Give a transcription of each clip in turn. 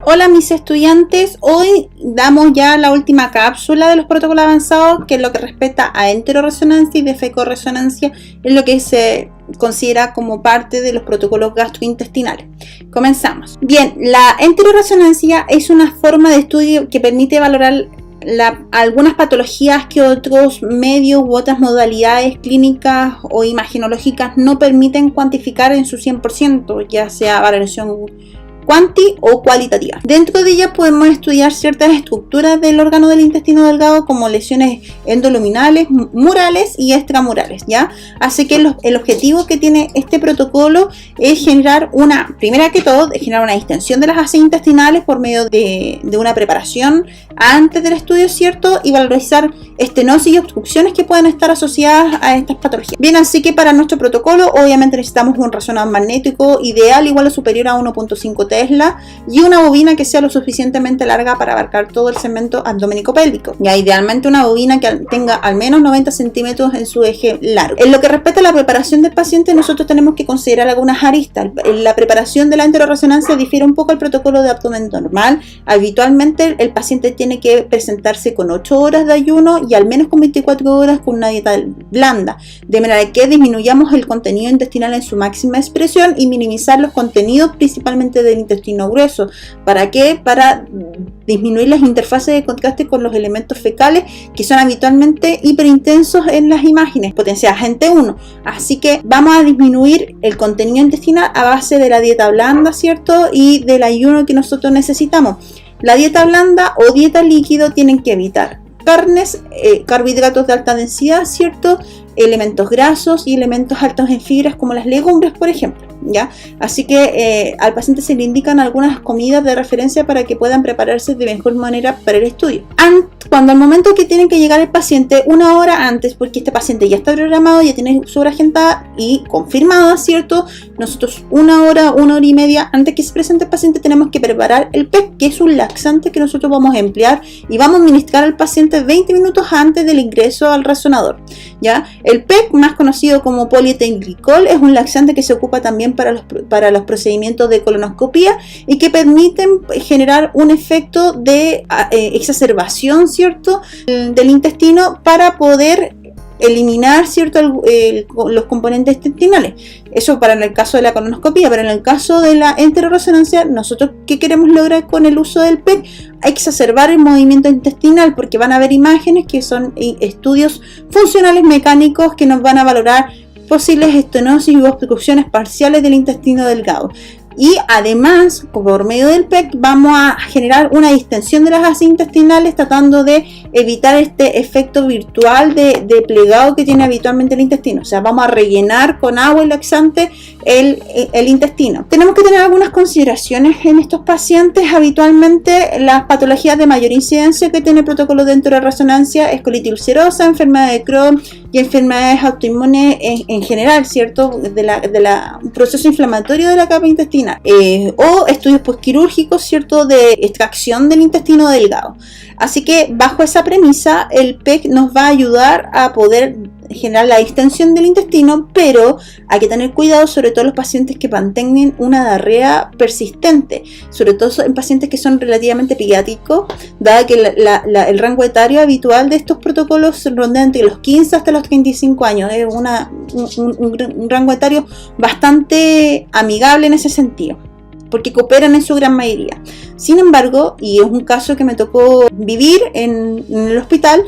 Hola mis estudiantes, hoy damos ya la última cápsula de los protocolos avanzados, que es lo que respecta a enteroresonancia y defecorresonancia, es lo que se considera como parte de los protocolos gastrointestinales. Comenzamos. Bien, la enteroresonancia es una forma de estudio que permite valorar algunas patologías que otros medios u otras modalidades clínicas o imagenológicas no permiten cuantificar en su 100%, ya sea valoración cuanti o cualitativa. Dentro de ella podemos estudiar ciertas estructuras del órgano del intestino delgado, como lesiones endoluminales, murales y extramurales, ¿ya? Así que el objetivo que tiene este protocolo es generar primera que todo, generar una distensión de las asas intestinales por medio de una preparación antes del estudio, ¿cierto? Y valorizar estenosis y obstrucciones que pueden estar asociadas a estas patologías. Bien, así que para nuestro protocolo obviamente necesitamos un resonador magnético ideal igual o superior a 1.5 Tesla y una bobina que sea lo suficientemente larga para abarcar todo el segmento abdoménico-pélvico. Ya idealmente una bobina que tenga al menos 90 centímetros en su eje largo. En lo que respecta a la preparación del paciente, nosotros tenemos que considerar algunas aristas. La preparación de la enteroresonancia difiere un poco al protocolo de abdomen normal. Habitualmente el paciente tiene que presentarse con 8 horas de ayuno y al menos con 24 horas con una dieta blanda, de manera que disminuyamos el contenido intestinal en su máxima expresión y minimizar los contenidos principalmente del intestino grueso. ¿Para qué? Para disminuir las interfaces de contraste con los elementos fecales que son habitualmente hiperintensos en las imágenes, potencia agente 1. Así que vamos a disminuir el contenido intestinal a base de la dieta blanda, ¿cierto? Y del ayuno que nosotros necesitamos. La dieta blanda o dieta líquido tienen que evitar carnes, carbohidratos de alta densidad, ¿cierto? Elementos grasos y elementos altos en fibras como las legumbres, por ejemplo, ¿ya? Así que al paciente se le indican algunas comidas de referencia para que puedan prepararse de mejor manera para el estudio. Cuando al momento que tienen que llegar el paciente, una hora antes, porque este paciente ya está programado, ya tiene su hora agendada y confirmada, ¿cierto? Nosotros una hora y media antes que se presente el paciente tenemos que preparar el PEC, que es un laxante que nosotros vamos a emplear y vamos a administrar al paciente 20 minutos antes del ingreso al resonador, ¿ya? El PEC, más conocido como polietilenglicol, es un laxante que se ocupa también para los procedimientos de colonoscopía y que permiten generar un efecto de exacerbación, ¿cierto?, del intestino para poder eliminar, ¿cierto?, los componentes intestinales. Eso para el caso de la colonoscopía, pero en el caso de la enteroresonancia, nosotros ¿qué queremos lograr con el uso del PEC? Exacerbar el movimiento intestinal, porque van a haber imágenes que son estudios funcionales mecánicos que nos van a valorar posibles estenosis y obstrucciones parciales del intestino delgado. Y además, por medio del PEC, vamos a generar una distensión de las asas intestinales tratando de evitar este efecto virtual de plegado que tiene habitualmente el intestino. O sea, vamos a rellenar con agua y laxante el intestino. Tenemos que tener algunas consideraciones en estos pacientes. Habitualmente, las patologías de mayor incidencia que tiene el protocolo de enteroresonancia es colitis ulcerosa, enfermedad de Crohn y enfermedades autoinmunes en general, ¿cierto? Un proceso inflamatorio de la capa intestinal. O estudios postquirúrgicos, ¿cierto?, de extracción del intestino delgado. Así que bajo esa premisa el PEC nos va a ayudar a poder generar la distensión del intestino, pero hay que tener cuidado sobre todo en los pacientes que mantengan una diarrea persistente, sobre todo en pacientes que son relativamente pediátricos, dado que el rango etario habitual de estos protocolos ronda entre los 15 hasta los 35 años. Es un rango etario bastante amigable en ese sentido, porque cooperan en su gran mayoría. Sin embargo, y es un caso que me tocó vivir en el hospital,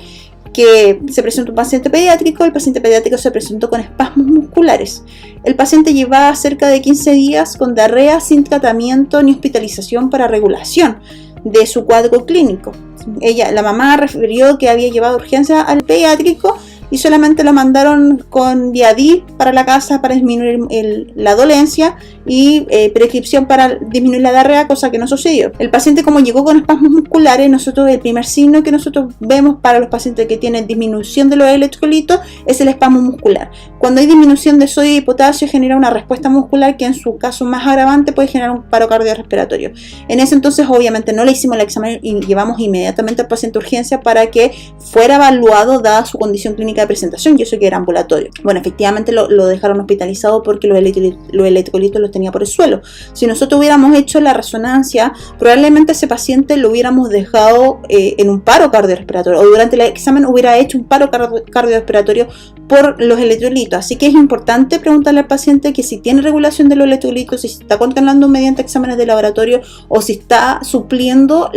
que se presentó un paciente pediátrico. El paciente pediátrico se presentó con espasmos musculares. El paciente llevaba cerca de 15 días con diarrea sin tratamiento ni hospitalización para regulación de su cuadro clínico. La mamá refirió que había llevado urgencia al pediátrico y solamente lo mandaron con Viadil para la casa para disminuir la dolencia y prescripción para disminuir la diarrea, cosa que no sucedió. El paciente, como llegó con espasmos musculares, el primer signo que nosotros vemos para los pacientes que tienen disminución de los electrolitos es el espasmo muscular. Cuando hay disminución de sodio y potasio, genera una respuesta muscular que en su caso más agravante puede generar un paro cardiorrespiratorio. En ese entonces obviamente no le hicimos el examen y llevamos inmediatamente al paciente a urgencia para que fuera evaluado dada su condición clínica clínica de presentación, y eso que era ambulatorio. Bueno, efectivamente lo dejaron hospitalizado porque los electrolitos los tenía por el suelo. Si nosotros hubiéramos hecho la resonancia, probablemente ese paciente lo hubiéramos dejado en un paro cardiorrespiratorio, o durante el examen hubiera hecho un paro cardiorrespiratorio por los electrolitos. Así que es importante preguntarle al paciente que si tiene regulación de los electrolitos, si se está controlando mediante exámenes de laboratorio o si está supliendo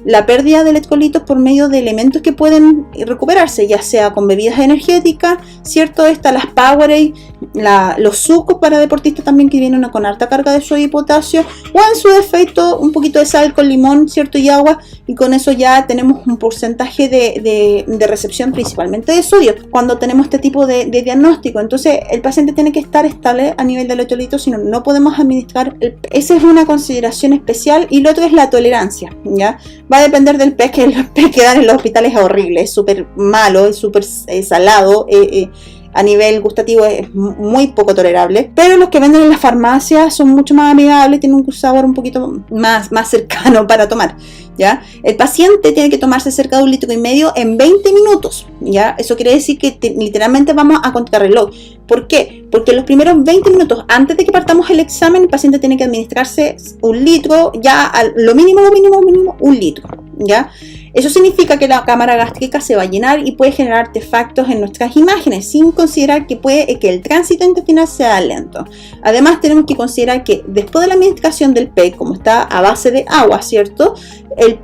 la pérdida de electrolitos por medio de elementos que pueden recuperarse, ya sea con bebidas energéticas, ¿cierto? Las Powerade, los sucos para deportistas también que vienen con alta carga de sodio y potasio, o en su defecto un poquito de sal con limón, ¿cierto? Y agua, y con eso ya tenemos un porcentaje de recepción principalmente de sodio cuando tenemos este tipo de diagnóstico. Entonces el paciente tiene que estar estable a nivel de electrolitos, si no, no podemos administrar esa es una consideración especial. Y lo otro es la tolerancia, ¿ya? Va a depender del PEC, que el PEC que dan en los hospitales es horrible, es súper malo, es súper salado, a nivel gustativo es muy poco tolerable, pero los que venden en las farmacias son mucho más amigables, tienen un sabor un poquito más cercano para tomar, ¿ya? El paciente tiene que tomarse cerca de 1,5 litros en 20 minutos, ¿ya? Eso quiere decir que literalmente vamos a contrarreloj. ¿Por qué? Porque en los primeros 20 minutos antes de que partamos el examen, el paciente tiene que administrarse 1 litro, ya lo mínimo, 1 litro, ¿ya? Eso significa que la cámara gástrica se va a llenar y puede generar artefactos en nuestras imágenes, sin considerar que el tránsito intestinal sea lento. Además, tenemos que considerar que después de la administración del PEC, como está a base de agua, ¿cierto?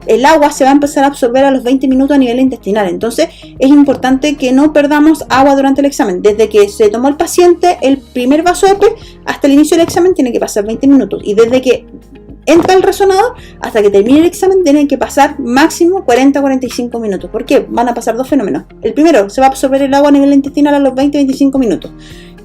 El agua se va a empezar a absorber a los 20 minutos a nivel intestinal. Entonces, es importante que no perdamos agua durante el examen. Desde que se tomó el paciente el primer vaso de PEC hasta el inicio del examen tiene que pasar 20 minutos. Y desde que entra el resonador hasta que termine el examen tienen que pasar máximo 40-45 minutos. ¿Por qué? Van a pasar dos fenómenos. El primero, se va a absorber el agua a nivel intestinal a los 20-25 minutos.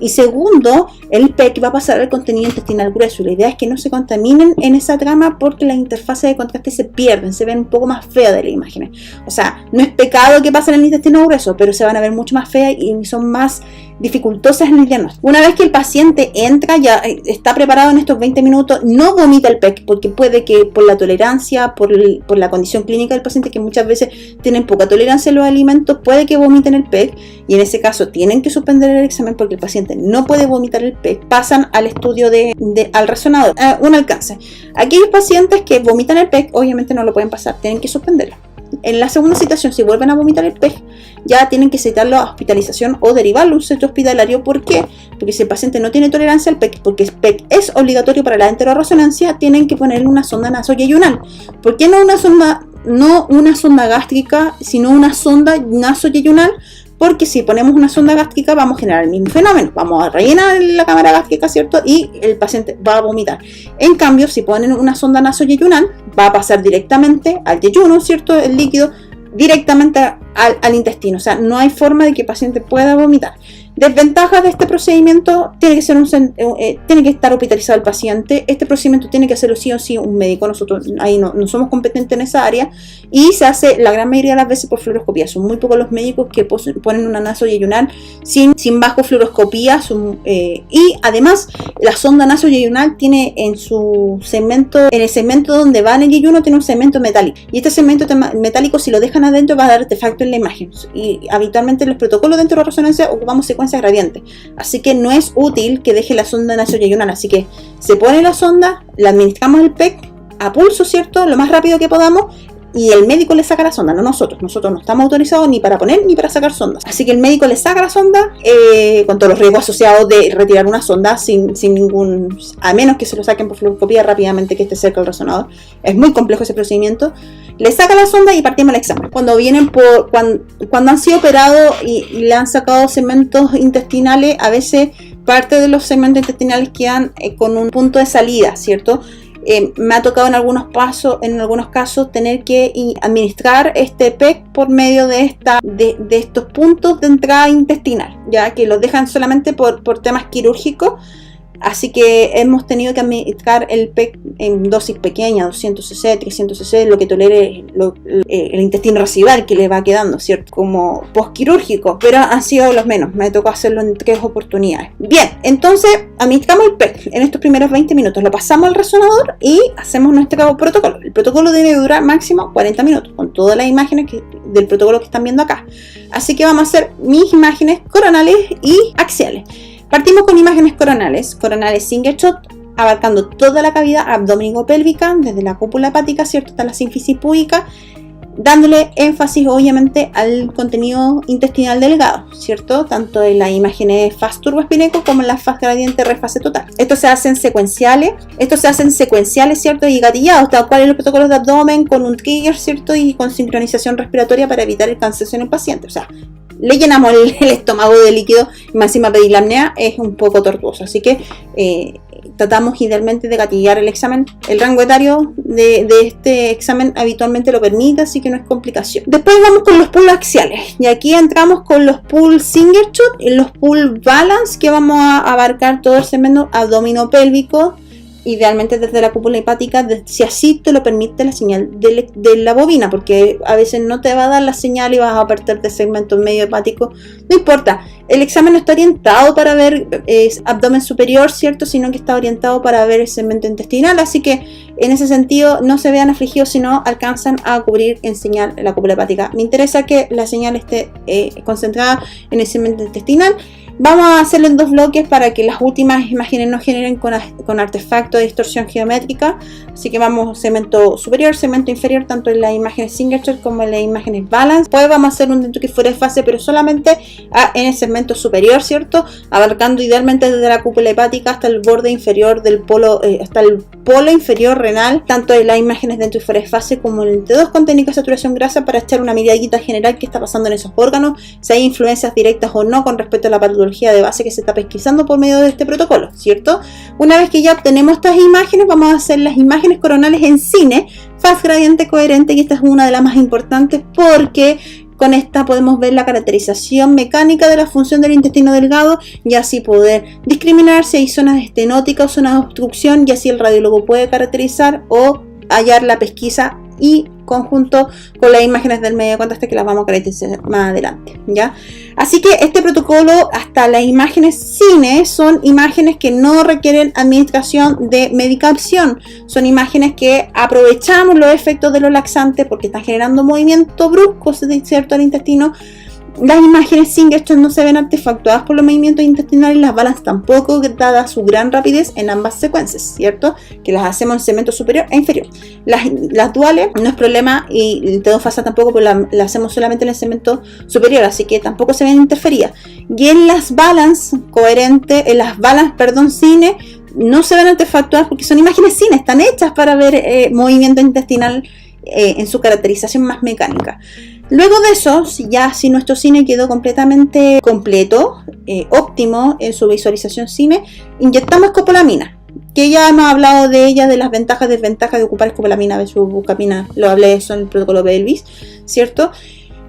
Y segundo, el PEC va a pasar al contenido intestinal grueso. Y la idea es que no se contaminen en esa trama porque las interfaces de contraste se pierden, se ven un poco más feas de las imágenes. O sea, no es pecado que pasen en el intestino grueso, pero se van a ver mucho más feas y son más dificultosas en el diagnóstico. Una vez que el paciente entra, ya está preparado en estos 20 minutos, no vomita el PEC, porque puede que por la tolerancia, por la condición clínica del paciente, que muchas veces tienen poca tolerancia a los alimentos, puede que vomiten el PEC, y en ese caso tienen que suspender el examen porque el paciente no puede vomitar el PEC, pasan al estudio al resonador, un alcance. Aquellos pacientes que vomitan el PEC, obviamente no lo pueden pasar, tienen que suspenderlo. En la segunda citación, si vuelven a vomitar el PEC, ya tienen que citarlo a hospitalización o derivarlo a un centro hospitalario. ¿Por qué? Porque si el paciente no tiene tolerancia al PEC, porque el PEC es obligatorio para la enteroresonancia, tienen que ponerle una sonda nasoyeyunal. ¿Por qué no una sonda gástrica, sino una sonda nasoyeyunal? Porque si ponemos una sonda gástrica vamos a generar el mismo fenómeno, vamos a rellenar la cámara gástrica, ¿cierto? Y el paciente va a vomitar. En cambio, si ponen una sonda nasoyeyunal, va a pasar directamente al yeyuno, ¿cierto? El líquido directamente al intestino. O sea, no hay forma de que el paciente pueda vomitar. Desventajas de este procedimiento: tiene que estar hospitalizado el paciente. Este procedimiento tiene que hacerlo sí o sí un médico. Nosotros ahí no somos competentes en esa área, y se hace la gran mayoría de las veces por fluoroscopía. Son muy pocos los médicos que ponen una nasoyeyunal sin bajo fluoroscopía. Y además la sonda nasoyeyunal tiene en el segmento donde va en el yeyuno, tiene un segmento metálico, y este segmento metálico, si lo dejan adentro, va a dar artefacto en la imagen. Y habitualmente en los protocolos de enteroresonancia ocupamos secuencias gradientes, así que no es útil que deje la sonda nasoyeyunal. Así que se pone la sonda, la administramos el PEC a pulso, ¿cierto? Lo más rápido que podamos, y el médico le saca la sonda, no nosotros no estamos autorizados ni para poner ni para sacar sondas. Así que el médico le saca la sonda, con todos los riesgos asociados de retirar una sonda sin ningún, a menos que se lo saquen por fluoroscopía rápidamente, que esté cerca del resonador. Es muy complejo ese procedimiento. Le saca la sonda y partimos el examen. Cuando han sido operados y le han sacado segmentos intestinales, a veces parte de los segmentos intestinales quedan con un punto de salida, ¿cierto? Me ha tocado en algunos casos tener que administrar este PEC por medio de estos puntos de entrada intestinal, ya que los dejan solamente por temas quirúrgicos. Así que hemos tenido que administrar el PEC en dosis pequeñas, 200 cc, 300 cc, lo que tolere el intestino residual que le va quedando, ¿cierto? Como postquirúrgico, pero han sido los menos. Me tocó hacerlo en 3 oportunidades. Bien, entonces administramos el PEC en estos primeros 20 minutos, lo pasamos al resonador y hacemos nuestro protocolo. El protocolo debe durar máximo 40 minutos, con todas las imágenes del protocolo que están viendo acá. Así que vamos a hacer mis imágenes coronales y axiales. Partimos con imágenes coronales single shot, abarcando toda la cavidad abdominopélvica, desde la cúpula hepática, ¿cierto?, hasta la sínfisis púbica, dándole énfasis obviamente al contenido intestinal delgado, ¿cierto? Tanto en las imágenes faz turboespineco como en la faz gradiente refase total. Estos se hacen secuenciales, ¿cierto? Y gatillados, tal cual en los protocolos de abdomen, con un trigger, ¿cierto? Y con sincronización respiratoria para evitar el cansancio en el paciente. O sea, le llenamos el estómago de líquido y más encima pedir la apnea es un poco tortuoso. Así que tratamos idealmente de gatillar el examen. El rango etario de este examen habitualmente lo permite, así que no es complicación. Después vamos con los pools axiales. Y aquí entramos con los pools single shot y los pools balance, que vamos a abarcar todo el segmento abdominopélvico, idealmente desde la cúpula hepática, si así te lo permite la señal de la bobina, porque a veces no te va a dar la señal y vas a perderte el segmento medio hepático. No importa, el examen no está orientado para ver abdomen superior, ¿cierto?, sino que está orientado para ver el segmento intestinal, así que en ese sentido no se vean afligidos si no alcanzan a cubrir en señal la cúpula hepática. Me interesa que la señal esté concentrada en el segmento intestinal. Vamos a hacerlo en 2 bloques para que las últimas imágenes no generen con artefacto de distorsión geométrica. Así que vamos segmento superior, segmento inferior, tanto en las imágenes single shot como en las imágenes balance. Después vamos a hacer un dentro que fuera de fase, pero solamente en el segmento superior, ¿cierto? Abarcando idealmente desde la cúpula hepática hasta el borde inferior del polo, hasta el polo inferior renal, tanto en las imágenes dentro y fuera de fase como en el T2 con técnica de saturación grasa, para echar una miradita general qué está pasando en esos órganos, si hay influencias directas o no con respecto a la patología de base que se está pesquisando por medio de este protocolo, ¿cierto? Una vez que ya obtenemos estas imágenes, vamos a hacer las imágenes coronales en cine, faz gradiente coherente, y esta es una de las más importantes porque con esta podemos ver la caracterización mecánica de la función del intestino delgado y así poder discriminar si hay zonas estenóticas o zonas de obstrucción, y así el radiólogo puede caracterizar o hallar la pesquisa y conjunto con las imágenes del medio contraste que las vamos a caracterizar más adelante, ¿ya? Así que este protocolo, hasta las imágenes cine, son imágenes que no requieren administración de medicación, son imágenes que aprovechamos los efectos de los laxantes porque están generando movimiento brusco, ¿cierto?, al intestino. Las imágenes single shot no se ven artefactuadas por los movimientos intestinales, y las balance tampoco, dada su gran rapidez en ambas secuencias, ¿cierto?, que las hacemos en segmento superior e inferior. Las duales no es problema, y el T2 fase tampoco, porque la hacemos solamente en el segmento superior, así que tampoco se ven interferidas. Y en las balance cine, no se ven artefactuadas porque son imágenes cine, están hechas para ver movimiento intestinal en su caracterización más mecánica. Luego de eso, si nuestro cine quedó completamente completo, óptimo en su visualización cine, inyectamos escopolamina, que ya hemos hablado de ella, de las ventajas y desventajas de ocupar escopolamina versus bucapina, lo hablé de eso en el protocolo Pelvis, ¿cierto?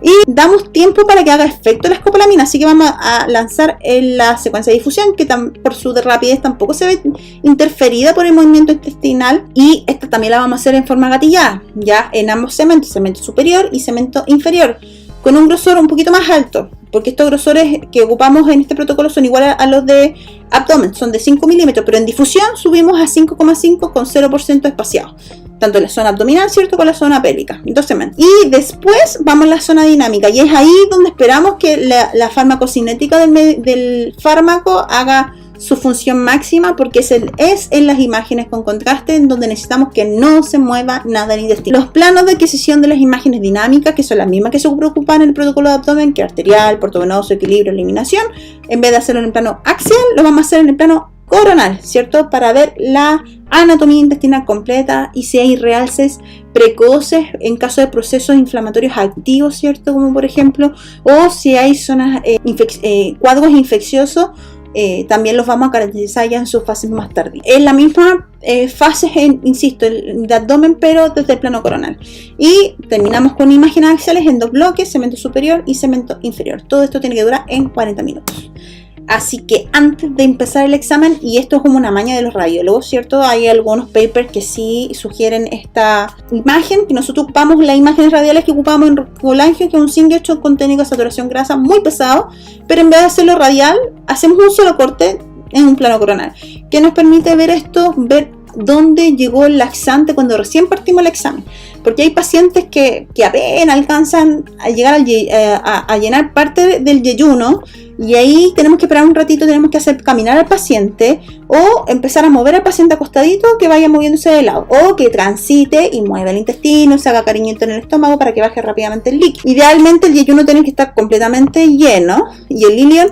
Y damos tiempo para que haga efecto la escopolamina, así que vamos a lanzar en la secuencia de difusión, que por su rapidez tampoco se ve interferida por el movimiento intestinal, y esta también la vamos a hacer en forma gatillada, ya en ambos segmentos, segmento superior y segmento inferior, con un grosor un poquito más alto, porque estos grosores que ocupamos en este protocolo son iguales a los de abdomen, son de 5 milímetros, pero en difusión subimos a 5,5 con 0% espaciado, tanto en la zona abdominal, ¿cierto?, con la zona pélvica. Entonces, y después vamos a la zona dinámica, y es ahí donde esperamos que la farmacocinética del fármaco haga su función máxima, porque es en las imágenes con contraste en donde necesitamos que no se mueva nada en el intestino. Los planos de adquisición de las imágenes dinámicas, que son las mismas que se preocupan en el protocolo de abdomen, que arterial, portovenoso, equilibrio, eliminación, en vez de hacerlo en el plano axial, lo vamos a hacer en el plano coronal, ¿cierto?, para ver la anatomía intestinal completa y si hay realces precoces en caso de procesos inflamatorios activos, ¿cierto?, como por ejemplo, o si hay zonas, cuadros infecciosos, también los vamos a caracterizar ya en sus fases más tardías. Es la misma fase, insisto, de abdomen, pero desde el plano coronal. Y terminamos con imágenes axiales en 2 bloques, segmento superior y segmento inferior. Todo esto tiene que durar en 40 minutos. Así que antes de empezar el examen, y esto es como una maña de los radiólogos, ¿cierto?, hay algunos papers que sí sugieren esta imagen, que nosotros ocupamos las imágenes radiales que ocupamos en colangio, que es un single shot con técnica de saturación grasa muy pesado, pero en vez de hacerlo radial, hacemos un solo corte en un plano coronal, que nos permite ver esto, ver dónde llegó el laxante cuando recién partimos el examen, porque hay pacientes que apenas alcanzan a llegar a llenar parte del yeyuno, y ahí tenemos que esperar un ratito, tenemos que hacer caminar al paciente o empezar a mover al paciente acostadito, que vaya moviéndose de lado, o que transite y mueva el intestino, se haga cariñito en el estómago para que baje rápidamente el líquido. Idealmente el yeyuno tiene que estar completamente lleno y el ileón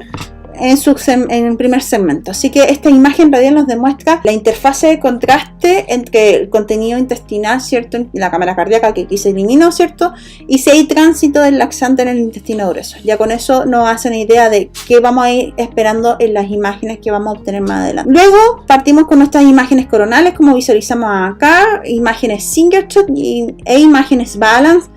en el primer segmento. Así que esta imagen radial nos demuestra la interfase de contraste entre el contenido intestinal, ¿cierto?, en la cámara cardíaca que aquí se eliminó, ¿cierto?, y si hay tránsito del laxante en el intestino grueso. Ya con eso nos hacen idea de qué vamos a ir esperando en las imágenes que vamos a obtener más adelante. Luego partimos con nuestras imágenes coronales, como visualizamos acá, imágenes single shot e imágenes balance.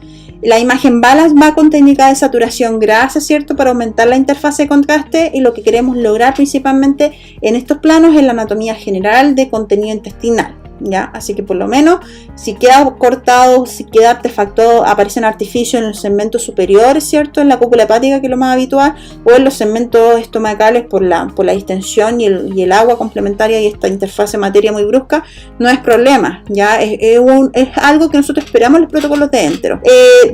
La imagen balance va con técnica de saturación grasa, ¿cierto?, para aumentar la interfase de contraste, y lo que queremos lograr principalmente en estos planos es la anatomía general de contenido intestinal, ¿ya? Así que por lo menos si queda cortado, si queda artefactado, aparecen artificios en los segmentos superiores, ¿cierto?, en la cúpula hepática, que es lo más habitual, o en los segmentos estomacales por la distensión y el agua complementaria y esta interfase materia muy brusca, no es problema, ya es algo que nosotros esperamos en los protocolos de entero.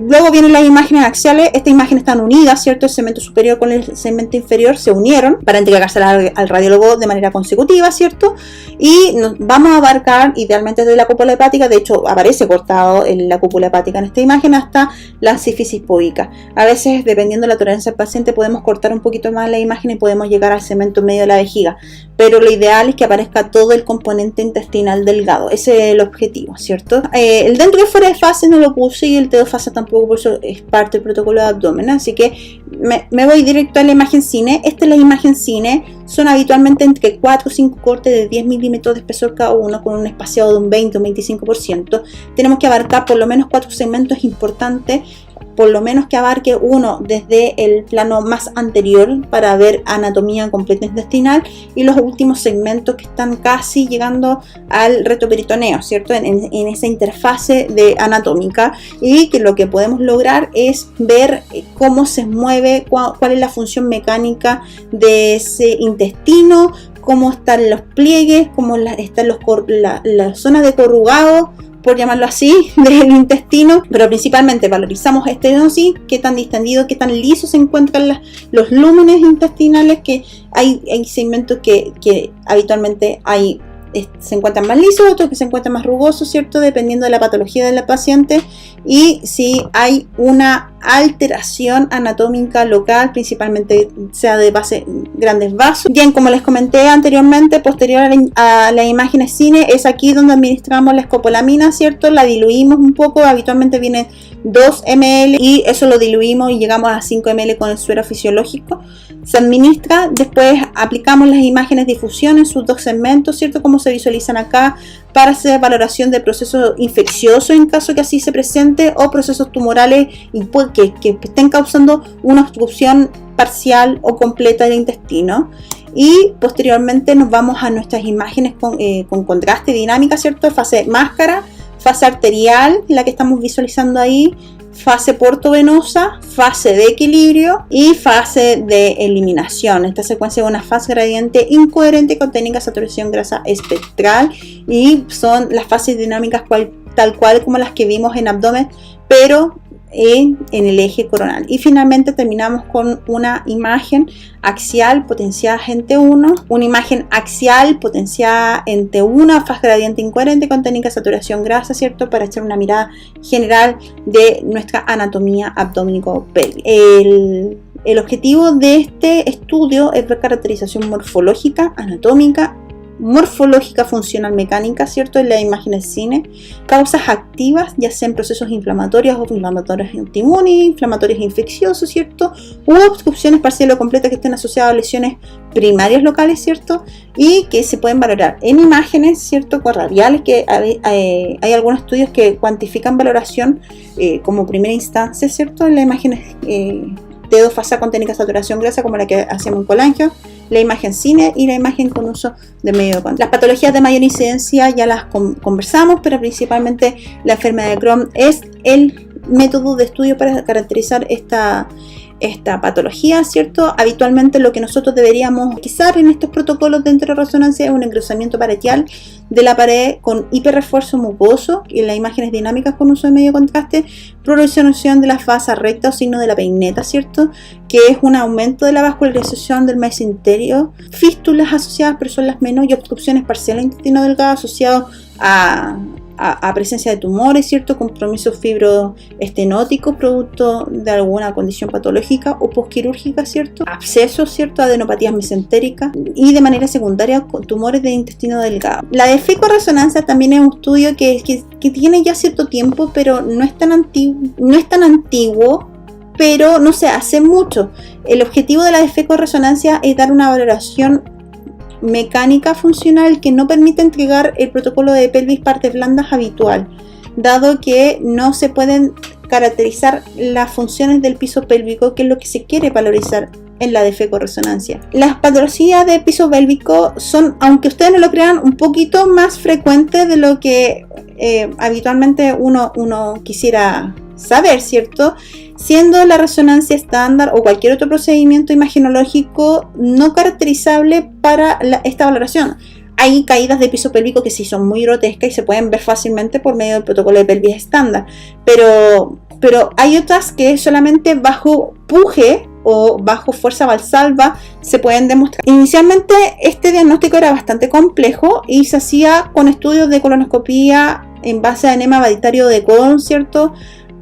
Luego vienen las imágenes axiales. Estas imágenes están unidas, ¿cierto? El segmento superior con el segmento inferior se unieron para entregárselas al radiólogo de manera consecutiva, ¿cierto? Y vamos a abarcar idealmente desde la cúpula hepática, de hecho aparece cortado en la cúpula hepática en esta imagen, hasta la sífisis púbica. A veces, dependiendo de la tolerancia del paciente, podemos cortar un poquito más la imagen y podemos llegar al segmento medio de la vejiga, pero lo ideal es que aparezca todo el componente intestinal delgado. Ese es el objetivo, ¿cierto? El dentro y fuera de fase no lo puse, y el TED de fase tampoco, por eso es parte del protocolo de abdomen, así que me voy directo a la imagen cine. Esta es la imagen cine, son habitualmente entre 4 o 5 cortes de 10 milímetros de espesor cada uno, con un espaciado de un 20 o 25%. Tenemos que abarcar por lo menos 4 segmentos importantes, por lo menos que abarque uno desde el plano más anterior para ver anatomía completa intestinal, y los últimos segmentos que están casi llegando al retroperitoneo, ¿cierto?, en esa interfase de anatómica, y que lo que podemos lograr es ver cómo se mueve, cuál es la función mecánica de ese intestino, cómo están los pliegues, cómo están la zona de corrugado, por llamarlo así, del intestino, pero principalmente valorizamos estenosis, qué tan distendido, qué tan liso se encuentran los lúmenes intestinales, que hay segmentos que habitualmente se encuentran más lisos, otros que se encuentran más rugosos, ¿cierto?, dependiendo de la patología de la paciente, y si hay una alteración anatómica local, principalmente sea de base grandes vasos. Bien, como les comenté anteriormente, posterior a las imágenes cine, es aquí donde administramos la escopolamina, ¿cierto? La diluimos un poco, habitualmente viene 2 ml, y eso lo diluimos y llegamos a 5 ml con el suero fisiológico. Se administra, después aplicamos las imágenes de difusión en sus 2 segmentos, ¿cierto?, como se visualizan acá, para hacer valoración de procesos infecciosos en caso que así se presente, o procesos tumorales que estén causando una obstrucción parcial o completa del intestino. Y posteriormente nos vamos a nuestras imágenes con contraste dinámica, ¿cierto?, fase máscara, fase arterial, la que estamos visualizando ahí, fase portovenosa, fase de equilibrio y fase de eliminación. Esta secuencia es una fase gradiente incoherente con técnica de saturación grasa espectral, y son las fases dinámicas tal cual como las que vimos en abdomen, pero en el eje coronal. Y finalmente terminamos con una imagen axial potenciada en T1, una imagen axial potenciada en T1, fase gradiente incoherente con técnica de saturación grasa, ¿cierto?, para echar una mirada general de nuestra anatomía abdominico-pélvica. El objetivo de este estudio es ver caracterización morfológica, anatómica, morfológica, funcional, mecánica, ¿cierto?, en las imágenes cine, causas activas, ya sean procesos inflamatorios o inflamatorios autoinmunes, inflamatorios infecciosos, ¿cierto?, u obstrucciones parciales o completas que estén asociadas a lesiones primarias locales, ¿cierto?, y que se pueden valorar en imágenes, ¿cierto?, radiales, que hay algunos estudios que cuantifican valoración como primera instancia, ¿cierto?, en las imágenes TED con técnica de saturación grasa, como la que hacemos en colangio, la imagen cine y la imagen con uso de medio de contacto. Las patologías de mayor incidencia ya las conversamos, pero principalmente la enfermedad de Crohn es el método de estudio para caracterizar esta esta patología, ¿cierto? Habitualmente lo que nosotros deberíamos utilizar en estos protocolos de enteroresonancia es un engrosamiento parietal de la pared con hiperrefuerzo mucoso y en las imágenes dinámicas con uso de medio contraste, progresión de la fasa recta o signo de la peineta, ¿cierto? Que es un aumento de la vascularización del mesenterio, fístulas asociadas, pero son las menos, y obstrucciones parciales del intestino delgado asociados a presencia de tumores, ¿cierto? Compromisos fibroestenóticos producto de alguna condición patológica o posquirúrgica, ¿cierto? Abscesos, ¿cierto? Adenopatías mesentéricas y de manera secundaria tumores de intestino delgado. La de fecorresonancia también es un estudio que tiene ya cierto tiempo, pero no es tan antiguo, pero no se hace mucho. El objetivo de la de fecorresonancia es dar una valoración mecánica funcional que no permite entregar el protocolo de pelvis partes blandas habitual, dado que no se pueden caracterizar las funciones del piso pélvico, que es lo que se quiere valorizar en la de fecorresonancia. Las patologías de piso pélvico son, aunque ustedes no lo crean, un poquito más frecuentes de lo que habitualmente uno quisiera saber, ¿cierto? Siendo la resonancia estándar o cualquier otro procedimiento imagenológico no caracterizable para esta valoración. Hay caídas de piso pélvico que sí son muy grotescas y se pueden ver fácilmente por medio del protocolo de pelvis estándar, pero hay otras que solamente bajo puje o bajo fuerza valsalva se pueden demostrar. Inicialmente este diagnóstico era bastante complejo y se hacía con estudios de colonoscopía en base a enema hereditario de colon, ¿cierto?,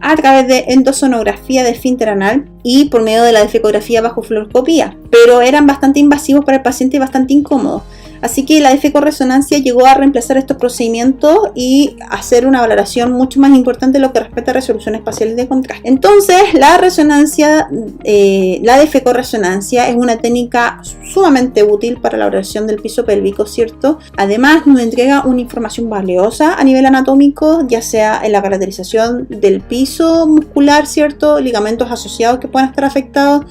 a través de endosonografía de esfínter anal y por medio de la defecografía bajo fluoroscopía, pero eran bastante invasivos para el paciente y bastante incómodos. Así que la de fecorresonancia llegó a reemplazar estos procedimientos y hacer una valoración mucho más importante en lo que respecta a resolución espacial de contraste. Entonces, la de fecorresonancia es una técnica sumamente útil para la valoración del piso pélvico, ¿cierto? Además, nos entrega una información valiosa a nivel anatómico, ya sea en la caracterización del piso muscular, ¿cierto? Ligamentos asociados que puedan estar afectados.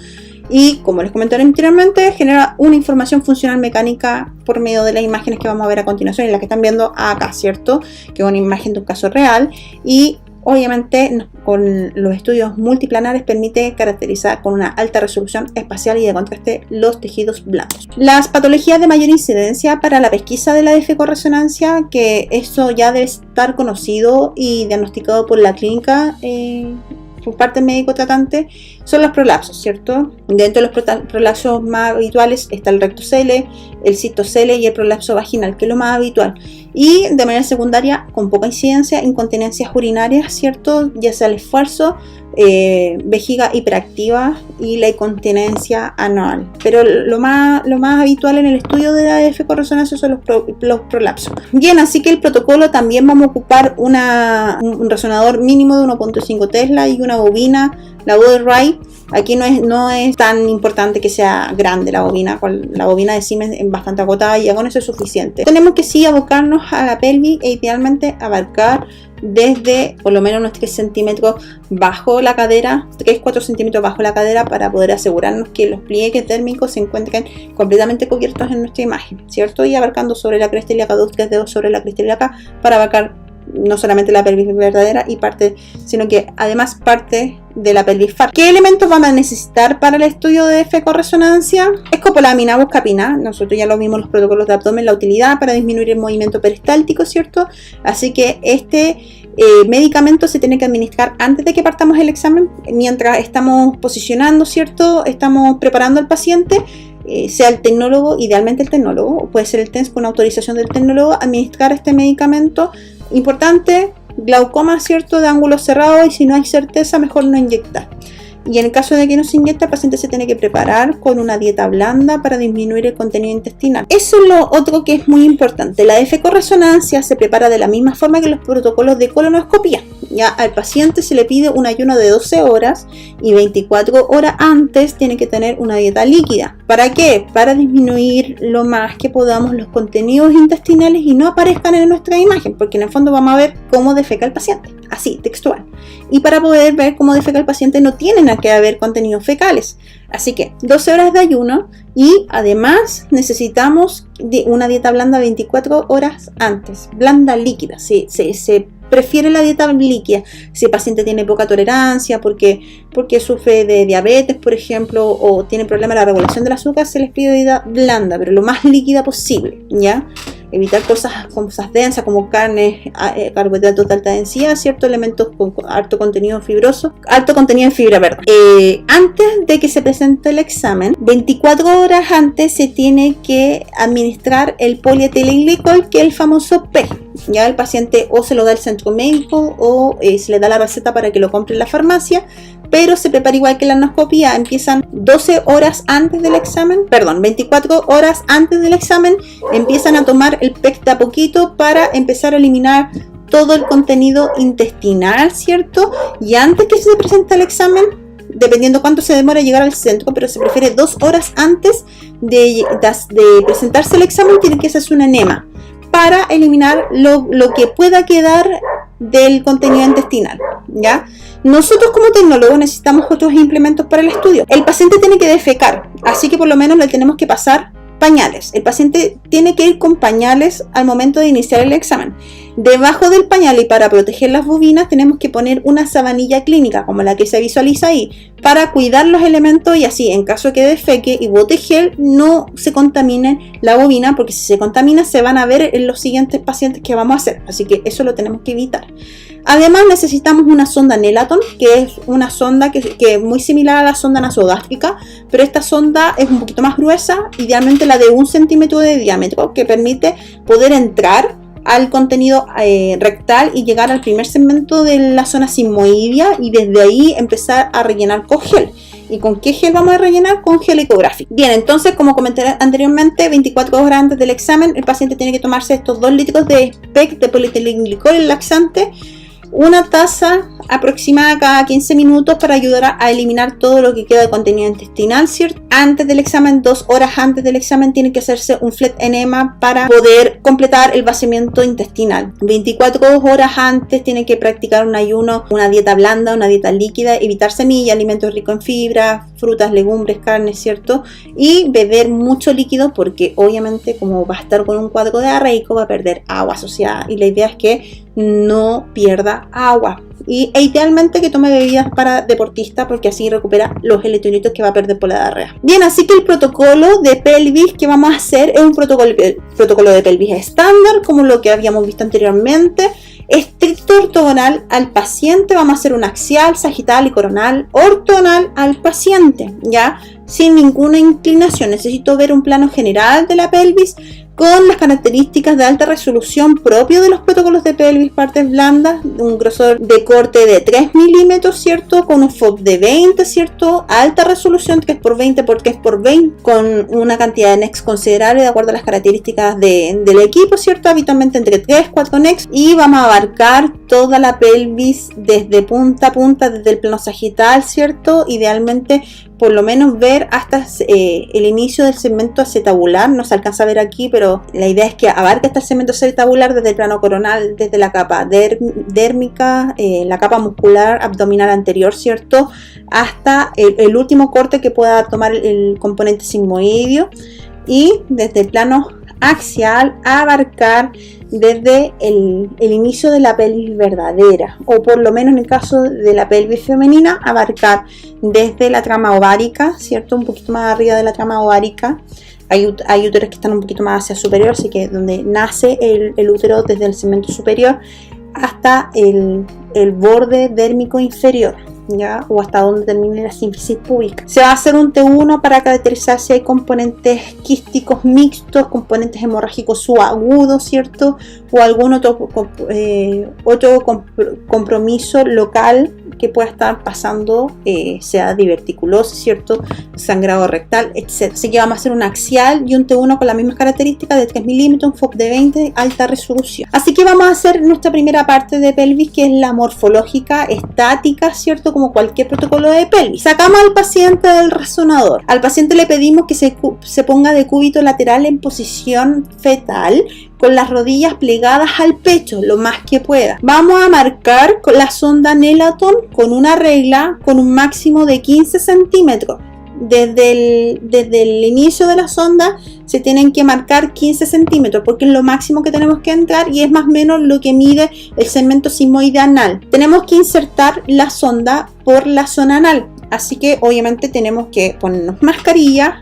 Y como les comenté anteriormente, genera una información funcional mecánica por medio de las imágenes que vamos a ver a continuación y las que están viendo acá, ¿cierto? Que es una imagen de un caso real y obviamente con los estudios multiplanares permite caracterizar con una alta resolución espacial y de contraste los tejidos blandos. Las patologías de mayor incidencia para la pesquisa de la de fecorresonancia, que eso ya debe estar conocido y diagnosticado por la clínica por parte del médico tratante, son los prolapsos, ¿cierto? Dentro de los prolapsos más habituales está el rectocele, el cistocele y el prolapso vaginal, que es lo más habitual. Y de manera secundaria, con poca incidencia, incontinencias urinarias, ¿cierto? Ya sea el esfuerzo, vejiga hiperactiva y la incontinencia anual. Pero lo más habitual en el estudio de la fecorresonancia son los prolapsos. Bien, así que el protocolo también vamos a ocupar un resonador mínimo de 1.5 Tesla y una bobina, la Bodes-Wright. Aquí no es tan importante que sea grande la bobina, con la bobina de Siemens es bastante acotada y ya con eso es suficiente. Tenemos que sí abocarnos a la pelvis e idealmente abarcar desde por lo menos unos 3 centímetros bajo la cadera, 3-4 centímetros bajo la cadera, para poder asegurarnos que los pliegues térmicos se encuentren completamente cubiertos en nuestra imagen, ¿cierto? Y abarcando sobre la cresta ilíaca, 2-3 dedos sobre la cresta ilíaca para abarcar no solamente la pelvis verdadera y parte, sino que además parte de la pelvis falsa. ¿Qué elementos vamos a necesitar para el estudio de fecorresonancia? Escopolamina buscapina. Nosotros ya lo vimos en los protocolos de abdomen, la utilidad para disminuir el movimiento peristáltico, ¿cierto? Así que este medicamento se tiene que administrar antes de que partamos el examen, mientras estamos posicionando, ¿cierto? Estamos preparando al paciente. Sea el tecnólogo, idealmente el tecnólogo, o puede ser el TENS con autorización del tecnólogo, administrar este medicamento. Importante, glaucoma, ¿cierto?, de ángulo cerrado, y si no hay certeza, mejor no inyectar. Y en el caso de que no se inyecta, el paciente se tiene que preparar con una dieta blanda para disminuir el contenido intestinal. Eso es lo otro que es muy importante. La de fecorresonancia se prepara de la misma forma que los protocolos de colonoscopía. Ya al paciente se le pide un ayuno de 12 horas y 24 horas antes tiene que tener una dieta líquida. ¿Para qué? Para disminuir lo más que podamos los contenidos intestinales y no aparezcan en nuestra imagen, porque en el fondo vamos a ver cómo defeca el paciente, así, textual. Y para poder ver cómo defeca el paciente no tienen que haber contenidos fecales. Así que 12 horas de ayuno y además necesitamos una dieta blanda 24 horas antes, blanda líquida. Se prefiere la dieta líquida. Si el paciente tiene poca tolerancia porque sufre de diabetes, por ejemplo, o tiene problemas de la regulación del azúcar, se les pide dieta blanda, pero lo más líquida posible, ¿ya? Evitar cosas densas como carnes, carbohidratos de alta densidad, ciertos elementos con alto contenido fibroso, alto contenido en fibra, perdón. Antes de que se presente el examen, 24 horas antes se tiene que administrar el polietilenglicol, que es el famoso PEG. Ya el paciente o se lo da el centro médico o se le da la receta para que lo compre en la farmacia, pero se prepara igual que la anoscopía. Empiezan 12 horas antes del examen, 24 horas antes del examen, empiezan a tomar el PEG de a poquito para empezar a eliminar todo el contenido intestinal, ¿cierto? Y antes que se presente el examen, dependiendo cuánto se demora llegar al centro, pero se prefiere 2 horas antes de presentarse el examen, tiene que hacerse un enema para eliminar lo que pueda quedar del contenido intestinal, ¿ya? Nosotros como tecnólogos necesitamos otros implementos para el estudio. El paciente tiene que defecar, así que por lo menos le tenemos que pasar pañales. El paciente tiene que ir con pañales al momento de iniciar el examen. Debajo del pañal y para proteger las bobinas tenemos que poner una sabanilla clínica, como la que se visualiza ahí, para cuidar los elementos y así, en caso que defeque y bote gel, no se contamine la bobina, porque si se contamina se van a ver en los siguientes pacientes que vamos a hacer. Así que eso lo tenemos que evitar. Además necesitamos una sonda Nelaton, que es una sonda que es muy similar a la sonda nasogástrica, pero esta sonda es un poquito más gruesa, idealmente la de 1 centímetro de diámetro, que permite poder entrar al contenido rectal y llegar al primer segmento de la zona sigmoidea y desde ahí empezar a rellenar con gel. ¿Y con qué gel vamos a rellenar? Con gel ecográfico. Bien, entonces, como comenté anteriormente, 24 horas antes del examen, el paciente tiene que tomarse estos 2 litros de PEG, de polietilenglicol, el laxante, una taza aproximada cada 15 minutos para ayudar a eliminar todo lo que queda de contenido intestinal, ¿cierto? Antes del examen, 2 horas antes del examen, tiene que hacerse un flex enema para poder completar el vaciamiento intestinal. 24 horas antes tiene que practicar un ayuno, una dieta blanda, una dieta líquida, evitar semillas, alimentos ricos en fibra, frutas, legumbres, carnes, ¿cierto? Y beber mucho líquido porque obviamente como va a estar con un cuadro diarreico va a perder agua asociada y la idea es que no pierda agua e idealmente que tome bebidas para deportista porque así recupera los electrolitos que va a perder por la diarrea. Bien, así que el protocolo de pelvis que vamos a hacer es un protocolo de pelvis estándar como lo que habíamos visto anteriormente, estricto ortogonal al paciente. Vamos a hacer un axial, sagital y coronal ortogonal al paciente, ya sin ninguna inclinación. Necesito ver un plano general de la pelvis con las características de alta resolución propio de los protocolos de pelvis, partes blandas, un grosor de corte de 3 milímetros, ¿cierto? Con un FOV de 20, ¿cierto? Alta resolución, 3x20 por 3x20, con una cantidad de NEX considerable de acuerdo a las características del equipo, ¿cierto? Habitualmente entre 3-4 NEX, y vamos a abarcar toda la pelvis desde punta a punta, desde el plano sagital, ¿cierto? Idealmente por lo menos ver hasta el inicio del segmento acetabular. No se alcanza a ver aquí, pero la idea es que abarque hasta el segmento acetabular desde el plano coronal, desde la capa dérmica, la capa muscular abdominal anterior, ¿cierto? Hasta el último corte que pueda tomar el componente sigmoideo, y desde el plano axial abarcar desde el inicio de la pelvis verdadera, o por lo menos en el caso de la pelvis femenina, abarcar desde la trama ovárica, ¿cierto? Un poquito más arriba de la trama ovárica. Hay úteros que están un poquito más hacia superior, así que donde nace el útero desde el segmento superior hasta el borde dérmico inferior, ¿ya? O hasta donde termine la sínfisis púbica. Se va a hacer un T1 para caracterizar si hay componentes quísticos mixtos, componentes hemorrágicos subagudos, ¿cierto? O algún otro compromiso local que pueda estar pasando, sea diverticulosis, ¿cierto? Sangrado rectal, etc. Así que vamos a hacer un axial y un T1 con las mismas características de 3 milímetros, un FOV de 20, alta resolución. Así que vamos a hacer nuestra primera parte de pelvis, que es la morfológica estática, ¿cierto? Como cualquier protocolo de pelvis. Sacamos al paciente del resonador. Al paciente le pedimos que se ponga de cúbito lateral en posición fetal, con las rodillas plegadas al pecho lo más que pueda. Vamos a marcar con la sonda Nelaton con una regla con un máximo de 15 centímetros. desde el inicio de la sonda se tienen que marcar 15 centímetros porque es lo máximo que tenemos que entrar y es más o menos lo que mide el segmento sigmoide anal. Tenemos que insertar la sonda por la zona anal, así que obviamente tenemos que ponernos mascarilla.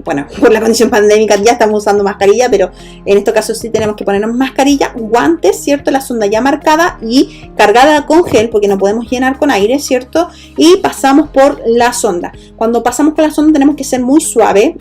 Bueno, por la condición pandémica ya estamos usando mascarilla, pero en estos casos sí tenemos que ponernos mascarilla, guantes, ¿cierto? La sonda ya marcada y cargada con gel, porque no podemos llenar con aire, ¿cierto? Y pasamos por la sonda. Cuando pasamos por la sonda tenemos que ser muy suave.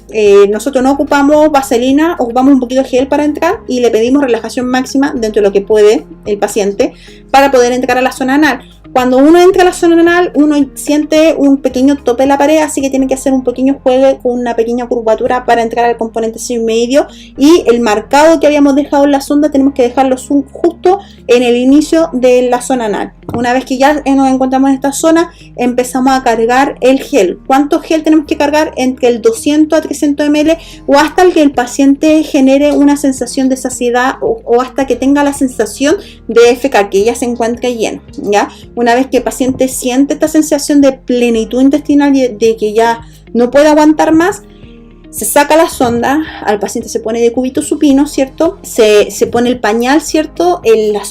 Nosotros no ocupamos vaselina, ocupamos un poquito de gel para entrar y le pedimos relajación máxima dentro de lo que puede el paciente para poder entrar a la zona anal. Cuando uno entra a la zona anal, uno siente un pequeño tope en la pared, así que tiene que hacer un pequeño juego con una pequeña curvatura para entrar al componente sigmoideo, y el marcado que habíamos dejado en la sonda tenemos que dejarlo justo en el inicio de la zona anal. Una vez que ya nos encontramos en esta zona, empezamos a cargar el gel. ¿Cuánto gel tenemos que cargar? Entre el 200 a 300 ml o hasta que el paciente genere una sensación de saciedad o hasta que tenga la sensación de defecar, que ya se encuentre lleno, ¿ya? Una vez que el paciente siente esta sensación de plenitud intestinal, de que ya no puede aguantar más, se saca la sonda, al paciente se pone de cubito supino, ¿cierto? Se pone el pañal, ¿cierto?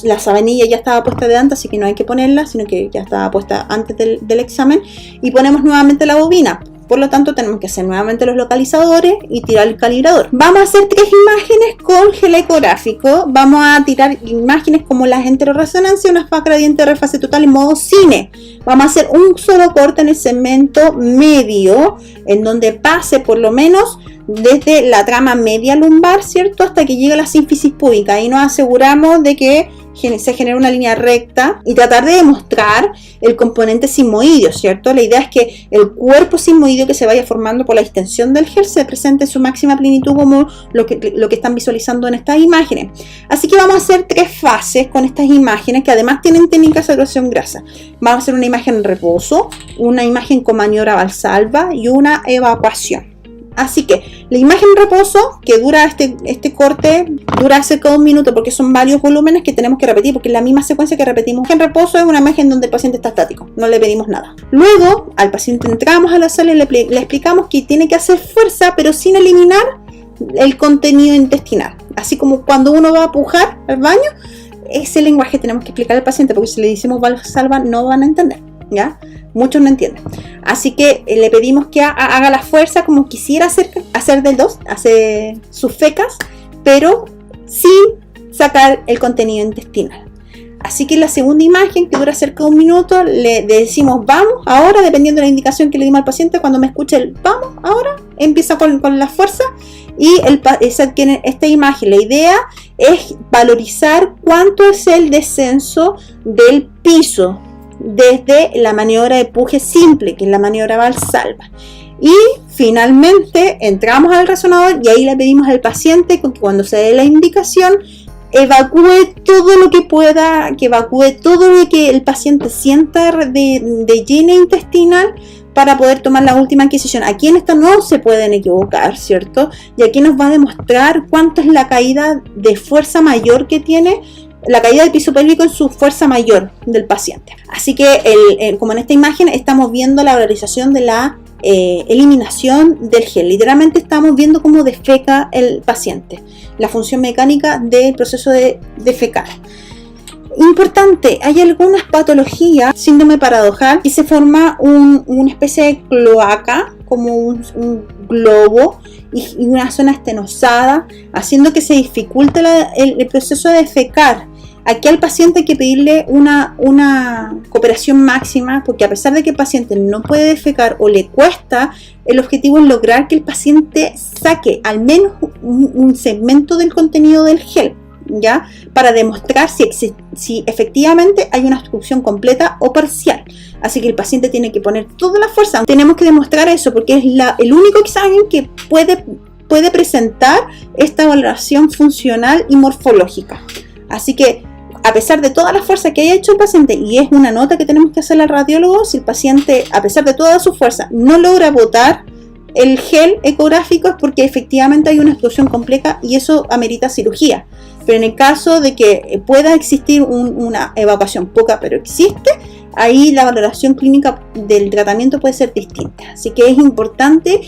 La sabanilla ya estaba puesta de antes, así que no hay que ponerla, sino que ya estaba puesta antes del examen, y ponemos nuevamente la bobina. Por lo tanto, tenemos que hacer nuevamente los localizadores y tirar el calibrador. Vamos a hacer 3 imágenes con gel ecográfico. Vamos a tirar imágenes como las enteroresonancias, una faz gradiente de refase total en modo cine. Vamos a hacer un solo corte en el segmento medio, en donde pase por lo menos desde la trama media lumbar, ¿cierto? Hasta que llegue a la sínfisis púbica. Ahí nos aseguramos de que se genera una línea recta y tratar de demostrar el componente sigmoideo, ¿cierto? La idea es que el cuerpo sigmoideo que se vaya formando por la extensión del gel se presente en su máxima plenitud, como lo que están visualizando en estas imágenes. Así que vamos a hacer 3 fases con estas imágenes que además tienen técnica de saturación grasa. Vamos a hacer una imagen en reposo, una imagen con maniobra valsalva y una evacuación. Así que la imagen en reposo, que dura este corte, dura cerca de 1 minuto porque son varios volúmenes que tenemos que repetir, porque es la misma secuencia que repetimos. En reposo es una imagen donde el paciente está estático, no le pedimos nada. Luego al paciente entramos a la sala y le explicamos que tiene que hacer fuerza, pero sin eliminar el contenido intestinal. Así como cuando uno va a pujar al baño, ese lenguaje tenemos que explicar al paciente, porque si le decimos valsalva no van a entender, ¿ya? Muchos no entienden. Así que le pedimos que haga la fuerza como quisiera hacer del 2, hacer sus fecas, pero sin sacar el contenido intestinal. Así que en la segunda imagen, que dura cerca de 1 minuto, le decimos vamos ahora, dependiendo de la indicación que le dimos al paciente. Cuando me escuche el vamos ahora, empieza con la fuerza y se adquiere esta imagen. La idea es valorizar cuánto es el descenso del piso desde la maniobra de puje simple, que es la maniobra valsalva. Y finalmente entramos al resonador y ahí le pedimos al paciente que cuando se dé la indicación evacúe todo lo que pueda, que evacúe todo lo que el paciente sienta de llena intestinal para poder tomar la última adquisición. Aquí en esta no se pueden equivocar, ¿cierto? Y aquí nos va a demostrar cuánto es la caída de fuerza mayor que tiene, la caída del piso pélvico en su fuerza mayor del paciente. Así que como en esta imagen estamos viendo la valorización de la eliminación del gel. Literalmente estamos viendo cómo defeca el paciente, la función mecánica del proceso de defecar. Importante, hay algunas patologías, síndrome paradojal, y se forma una especie de cloaca, como un globo y una zona estenosada, haciendo que se dificulte el proceso de defecar. Aquí al paciente hay que pedirle una cooperación máxima, porque a pesar de que el paciente no puede defecar o le cuesta, el objetivo es lograr que el paciente saque al menos un segmento del contenido del gel, ¿ya? Para demostrar si efectivamente hay una obstrucción completa o parcial. Así que el paciente tiene que poner toda la fuerza. Tenemos que demostrar eso porque es el único examen que puede presentar esta valoración funcional y morfológica. Así que a pesar de toda la fuerza que haya hecho el paciente, y es una nota que tenemos que hacer al radiólogo, si el paciente, a pesar de toda su fuerza, no logra botar el gel ecográfico, es porque efectivamente hay una obstrucción compleja y eso amerita cirugía. Pero en el caso de que pueda existir una evacuación poca, pero existe, ahí la valoración clínica del tratamiento puede ser distinta. Así que es importante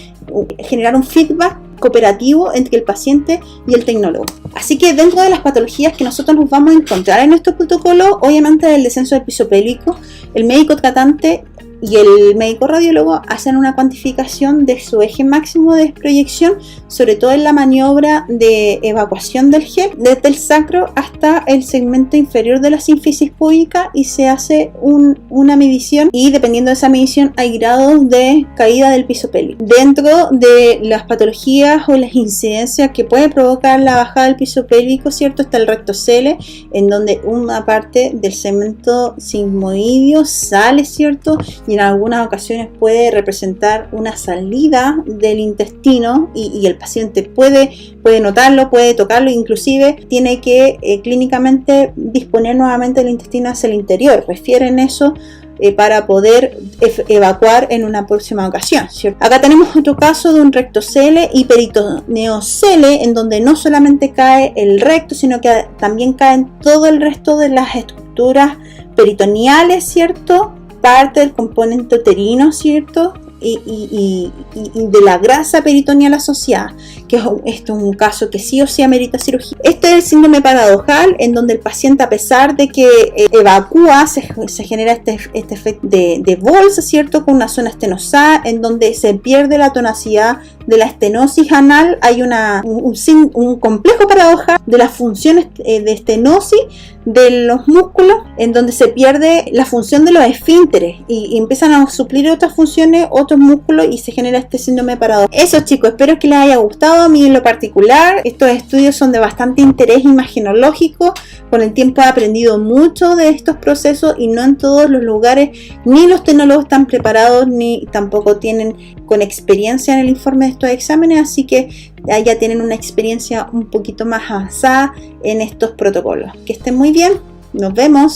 generar un feedback cooperativo entre el paciente y el tecnólogo. Así que dentro de las patologías que nosotros nos vamos a encontrar en nuestro protocolo, obviamente el descenso del piso pélvico, el médico tratante y el médico radiólogo hacen una cuantificación de su eje máximo de proyección, sobre todo en la maniobra de evacuación del gel, desde el sacro hasta el segmento inferior de la sínfisis púbica, y se hace una medición, y dependiendo de esa medición hay grados de caída del piso pélvico. Dentro de las patologías o las incidencias que puede provocar la bajada del piso pélvico, ¿cierto? Está el rectocele, en donde una parte del segmento sigmoideo sale, ¿cierto? Y en algunas ocasiones puede representar una salida del intestino, y el paciente puede notarlo, puede tocarlo, inclusive tiene que clínicamente disponer nuevamente el intestino hacia el interior. Refieren eso para poder evacuar en una próxima ocasión, ¿cierto? Acá tenemos otro caso de un rectocele y peritoneocele, en donde no solamente cae el recto, sino que también caen todo el resto de las estructuras peritoneales, ¿cierto? Parte del componente uterino, ¿cierto? Y de la grasa peritoneal asociada, que esto es un caso que sí o sí amerita cirugía. Este es el síndrome paradojal, en donde el paciente, a pesar de que evacúa, se genera este efecto de bolsa, ¿cierto? Con una zona estenosada, en donde se pierde la tonacidad de la estenosis anal. Hay un complejo paradojal de las funciones de estenosis de los músculos, en donde se pierde la función de los esfínteres y empiezan a suplir otras funciones, otros músculos, y se genera este síndrome paradojal. Eso, chicos, espero que les haya gustado. A mí en lo particular estos estudios son de bastante interés imagenológico. Con el tiempo he aprendido mucho de estos procesos, y no en todos los lugares ni los tecnólogos están preparados, ni tampoco tienen con experiencia en el informe de estos exámenes, así que ya tienen una experiencia un poquito más avanzada en estos protocolos. Que estén muy bien, nos vemos.